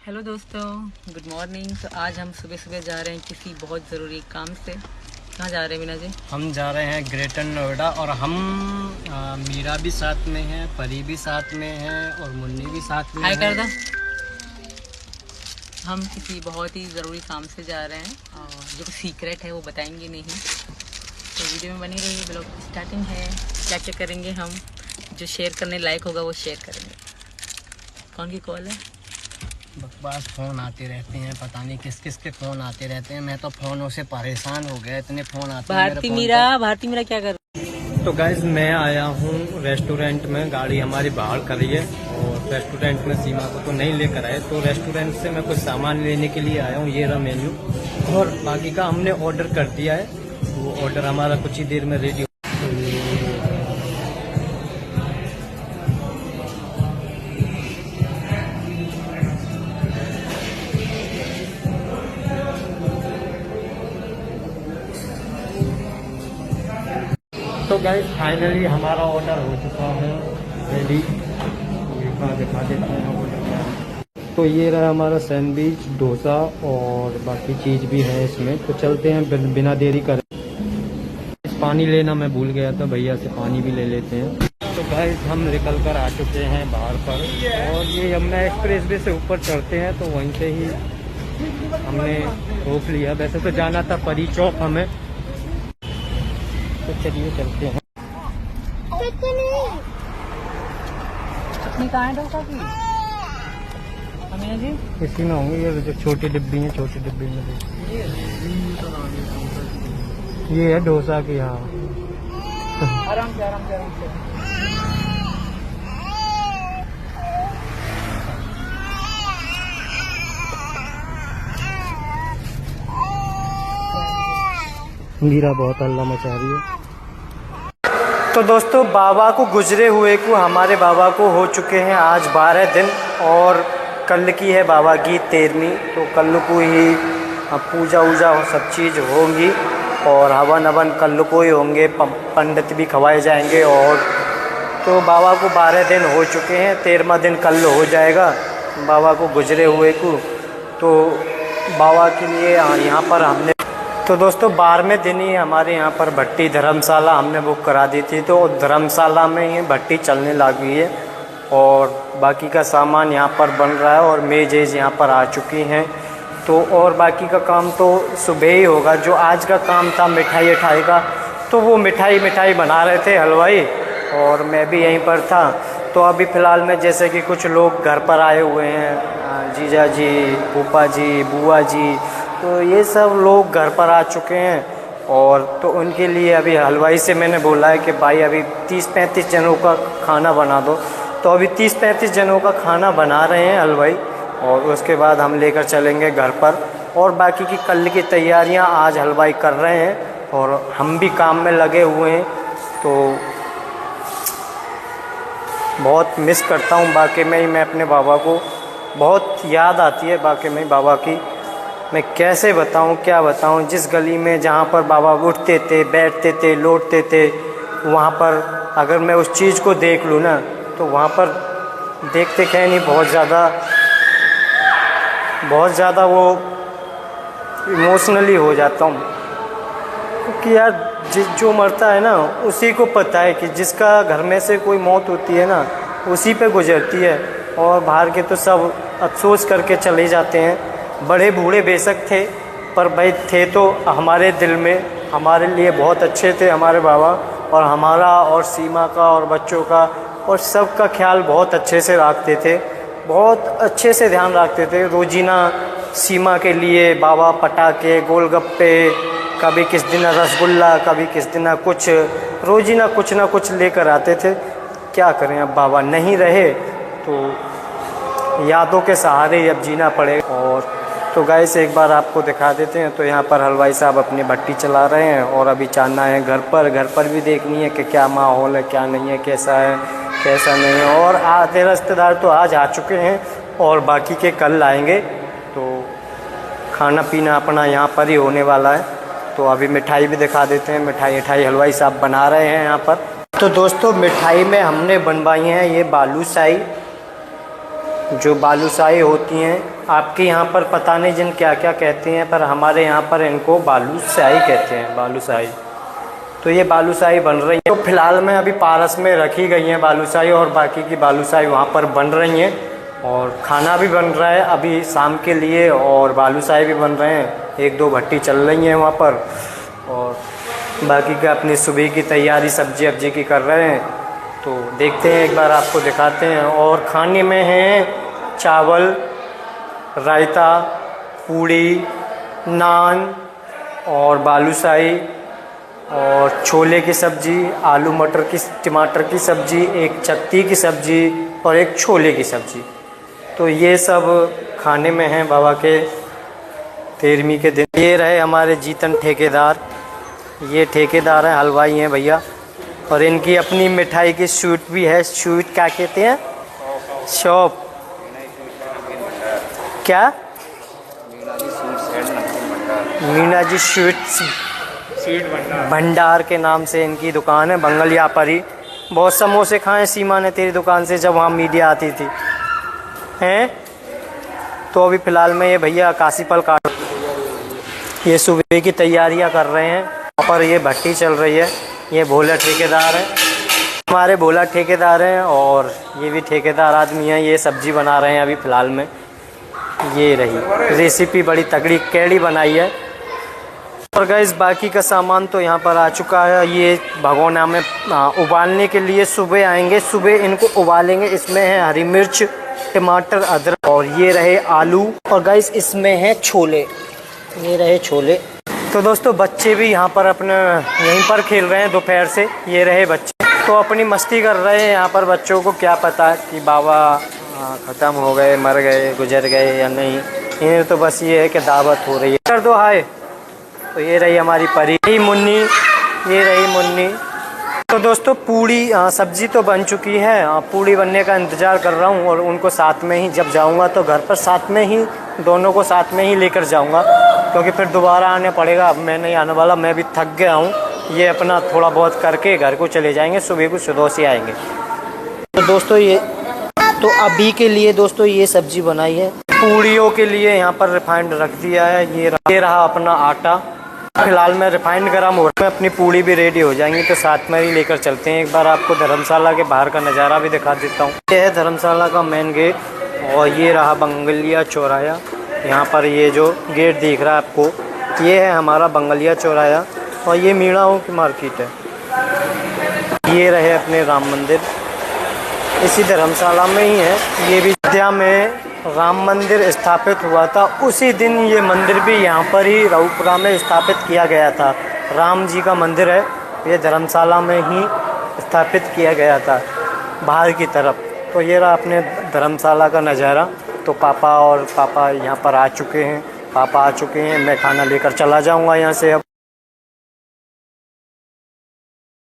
Hello दोस्तों, good morning. तो आज हम सुबह सुबह जा रहे हैं किसी बहुत ज़रूरी काम से। कहाँ जा रहे हैं मीना जी? हम जा रहे हैं ग्रेटर नोएडा और हम मीरा भी साथ में है, परी भी साथ में है और मुन्नी भी साथ में हाय है। कर दो। हम किसी बहुत ही ज़रूरी काम से जा रहे हैं और जो सीक्रेट है वो बताएंगे नहीं। तो वीडियो में बनी रही। ब्लॉग की स्टार्टिंग है। क्या क्या करेंगे हम, जो शेयर करने लायक होगा वो शेयर करेंगे। कौन की कॉल है? बकवास फ़ोन आते रहते हैं, पता नहीं किस किस के फ़ोन आते रहते हैं। मैं तो फ़ोनों से परेशान हो गया, इतने फ़ोन आते हैं मेरे फ़ोन पर। भारती मीरा क्या कर? तो गाइस मैं आया हूँ रेस्टोरेंट में, गाड़ी हमारी बाहर खड़ी है और रेस्टोरेंट में सीमा को तो नहीं लेकर आए, तो रेस्टोरेंट से मैं कुछ सामान लेने के लिए आया हूँ। ये रहा मेन्यू और बाकी का हमने ऑर्डर कर दिया है। वो ऑर्डर हमारा कुछ ही देर में रेडी। तो गाइस फाइनली हमारा ऑर्डर हो चुका है रेडी। दिखा देते हैं ऑर्डर। तो ये रहा हमारा सैंडविच, डोसा और बाकी चीज़ भी है इसमें। तो चलते हैं बिना देरी करे। पानी लेना मैं भूल गया था, भैया से पानी भी ले लेते हैं। तो गाइस हम निकल कर आ चुके हैं बाहर पर और ये यमुना एक्सप्रेस वे से ऊपर चढ़ते हैं तो वहीं से ही हमने रोक लिया। वैसे तो जाना था परी चौक हमें, तो चलिए चलते हैं। चटनी कहाँ है डोसा की? मीना जी इसी में होंगे, ये जो छोटी डिब्बी है, छोटी डिब्बी में ये है डोसा की। हाँ आराम से आराम से आराम से। मीरा बहुत हल्ला मचा रही है। तो दोस्तों बाबा को गुजरे हुए को, हमारे बाबा को हो चुके हैं आज 12 दिन और कल की है बाबा की 13वीं। तो कल को ही पूजा वूजा सब चीज़ होंगी और हवन अवन कल को ही होंगे, पंडित भी खवाए जाएंगे। और तो बाबा को 12 दिन हो चुके हैं, 13वां दिन कल हो जाएगा बाबा को गुजरे हुए को। तो बाबा के लिए यहाँ पर हमने, तो दोस्तों 12वें दिन ही हमारे यहाँ पर भट्टी धर्मशाला हमने बुक करा दी थी। तो धर्मशाला में ही भट्टी चलने लगी है और बाकी का सामान यहाँ पर बन रहा है और मेज़ यहाँ पर आ चुकी हैं। तो और बाकी का काम तो सुबह ही होगा। जो आज का काम था मिठाई उठाई का, तो वो मिठाई बना रहे थे हलवाई और मैं भी यहीं पर था। तो अभी फ़िलहाल में जैसे कि कुछ लोग घर पर आए हुए हैं, जीजा जी, फूफा जी, बुआ जी, तो ये सब लोग घर पर आ चुके हैं। और तो उनके लिए अभी हलवाई से मैंने बोला है कि भाई अभी 30-35 जनों का खाना बना दो। तो अभी 30-35 जनों का खाना बना रहे हैं हलवाई और उसके बाद हम लेकर चलेंगे घर पर। और बाकी की कल की तैयारियां आज हलवाई कर रहे हैं और हम भी काम में लगे हुए हैं। तो बहुत मिस करता हूं वाकई में ही मैं अपने बाबा को, बहुत याद आती है वाकई में बाबा की। मैं कैसे बताऊं, क्या बताऊं। जिस गली में जहां पर बाबा उठते थे, बैठते थे, लौटते थे, वहां पर अगर मैं उस चीज़ को देख लूँ ना, तो वहाँ पर देखते कहीं नहीं बहुत ज़्यादा वो इमोशनली हो जाता हूँ। क्योंकि यार जो मरता है ना उसी को पता है कि जिसका घर में से कोई मौत होती है ना उसी पे गुजरती है। और बाहर के तो सब अफसोस करके चले जाते हैं। बड़े बूढ़े बेशक थे पर भाई थे तो हमारे दिल में, हमारे लिए बहुत अच्छे थे हमारे बाबा। और हमारा और सीमा का और बच्चों का और सब का ख्याल बहुत अच्छे से रखते थे, बहुत अच्छे से ध्यान रखते थे। रोजीना सीमा के लिए बाबा पटाखे, गोलगप्पे, कभी किस दिन रसगुल्ला, कभी किस दिन कुछ, रोजीना कुछ ना कुछ लेकर आते थे। क्या करें, अब बाबा नहीं रहे तो यादों के सहारे अब जीना पड़ेगा। और तो गाइस एक बार आपको दिखा देते हैं। तो यहाँ पर हलवाई साहब अपनी भट्टी चला रहे हैं और अभी जाना है घर पर भी देखनी है कि क्या माहौल है, क्या नहीं है, कैसा है, कैसा नहीं है। और आधे रिश्तेदार तो आज आ चुके हैं और बाकी के कल आएंगे। तो खाना पीना अपना यहाँ पर ही होने वाला है। तो अभी मिठाई भी दिखा देते हैं। मिठाई हलवाई साहब बना रहे हैं यहाँ पर। तो दोस्तों मिठाई में हमने बनवाई हैं ये बालूशाही, जो बालूशाही होती हैं, आपके यहाँ पर पता नहीं जिन क्या क्या कहते हैं, पर हमारे यहाँ पर इनको बालूशाही कहते हैं, बालूशाही। तो ये बालूशाही बन रही है। तो फ़िलहाल में अभी पारस में रखी गई हैं बालूशाही, और बाकी की बालूशाही वहाँ पर बन रही हैं, और खाना भी बन रहा है अभी शाम के लिए, और बालूशाही भी बन रहे हैं। 1-2 भट्टी चल रही हैं वहाँ पर, और बाकी का अपनी सुबह की तैयारी सब्जी अब्जी की कर रहे हैं। तो देखते हैं, एक बार आपको दिखाते हैं। और खाने में हैं चावल, रायता, पूड़ी, नान और बालूशाही, और छोले की सब्ज़ी, आलू मटर की टमाटर की सब्ज़ी, एक चत्ती की सब्ज़ी और एक छोले की सब्ज़ी। तो ये सब खाने में हैं बाबा के 13वीं के दिन। ये रहे हमारे जीतन ठेकेदार, ये ठेकेदार हैं, हलवाई हैं भैया, और इनकी अपनी मिठाई की स्वीट भी है। स्वीट क्या कहते हैं? शॉप क्या? मीना जी स्वीट्स भंडार के नाम से इनकी दुकान है, बंगलिया पर ही। बहुत समोसे खाए सीमा ने तेरी दुकान से जब वहाँ मीडिया आती थी हैं। तो अभी फ़िलहाल में ये भैया काशी फल काट, ये सुबह की तैयारियां कर रहे हैं। वहाँ पर ये भट्टी चल रही है। ये भोला ठेकेदार है, हमारे भोला ठेकेदार हैं, और ये भी ठेकेदार आदमी हैं। ये सब्ज़ी बना रहे हैं अभी फ़िलहाल में। ये रही रेसिपी, बड़ी तगड़ी कैड़ी बनाई है। और गाइस बाकी का सामान तो यहाँ पर आ चुका है। ये भगोना में उबालने के लिए सुबह आएंगे, सुबह इनको उबालेंगे। इसमें है हरी मिर्च, टमाटर, अदरक, और ये रहे आलू, और गाइस इसमें है छोले। ये रहे छोले। तो दोस्तों बच्चे भी यहाँ पर अपने यहीं पर खेल रहे हैं दोपहर से। ये रहे बच्चे, तो अपनी मस्ती कर रहे हैं यहाँ पर। बच्चों को क्या पता कि बाबा ख़त्म हो गए, मर गए, गुजर गए या नहीं। इन्हें तो बस ये है कि दावत हो रही है। कर दो हाय। तो ये रही हमारी परी मुन्नी, ये रही मुन्नी। तो दोस्तों पूड़ी सब्ज़ी तो बन चुकी है, पूड़ी बनने का इंतज़ार कर रहा हूँ। और उनको साथ में ही जब जाऊँगा तो घर पर साथ में ही दोनों को साथ में ही लेकर जाऊँगा, क्योंकि फिर दोबारा आने पड़ेगा। मैं नहीं आने वाला, मैं भी थक गया हूँ। ये अपना थोड़ा बहुत करके घर को चले जाएंगे, सुबह को सुदो से आएंगे। तो दोस्तों ये तो अभी के लिए दोस्तों ये सब्ज़ी बनाई है। पूड़ियों के लिए यहाँ पर रिफाइंड रख दिया है। ये रहा अपना आटा। फिलहाल मैं रिफाइंड गरम हो रहा है, अपनी पूड़ी भी रेडी हो जाएंगी तो साथ में ही लेकर चलते हैं। एक बार आपको धर्मशाला के बाहर का नज़ारा भी दिखा देता हूँ। ये है धर्मशाला का मेन गेट, और ये रहा बंगलिया चौराया। यहाँ पर ये जो गेट दिख रहा है आपको, ये है हमारा बंगलिया चौराया, और ये मीणाओं की मार्केट है। ये रहे अपने राम मंदिर, इसी धर्मशाला में ही है। ये भी अयोध्या में राम मंदिर स्थापित हुआ था, उसी दिन ये मंदिर भी यहाँ पर ही रावपुरा में स्थापित किया गया था। राम जी का मंदिर है, ये धर्मशाला में ही स्थापित किया गया था बाहर की तरफ। तो ये रहा अपने धर्मशाला का नज़ारा। तो पापा यहाँ पर आ चुके हैं, मैं खाना लेकर चला जाऊँगा यहाँ से अब।